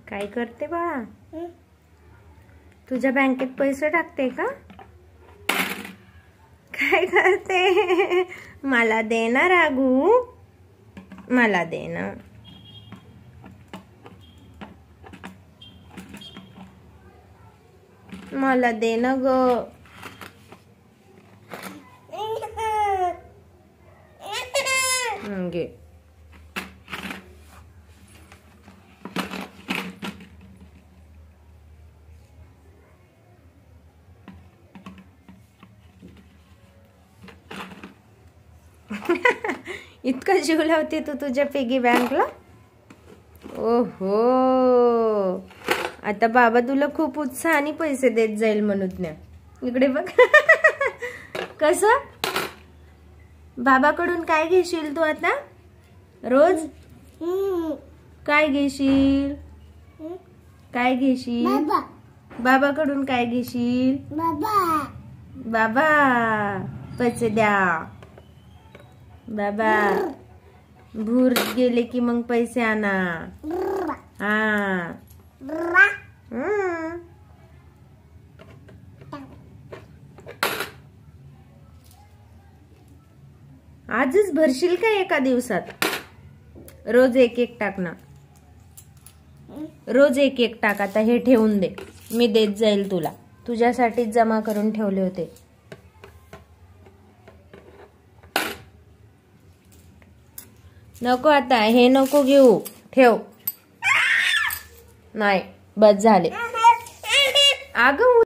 काय करते बाळा? तुझ्या बँकेत पैसे टाकते का? काय करते? मला दे ना रागू, मला दे ना. मला दे ना ग. घे. इतका जीव लावते तू तुझ्या पिगी बँकला? ओहो, आता बाबा तुला खूप उत्साहाने पैसे देत जाईल म्हणून. इकडे बघ. कसं? बाबाकडून काय घेशील तू आता रोज? काय घेशील? काय घेशील? बाबाकडून काय घेशील? बाबा पैसे द्या. बाबा भूर गेले की मग पैसे आणा. हा. आजच भरशील का एका दिवसात? रोज एक एक टाक ना. रोज एक एक टाक. आता हे ठेवून दे, मी देत जाईल तुला. तुझ्यासाठीच जमा करून ठेवले होते. नको, आता हे नको घेऊ, ठेव. नाही, बस झाले. अगं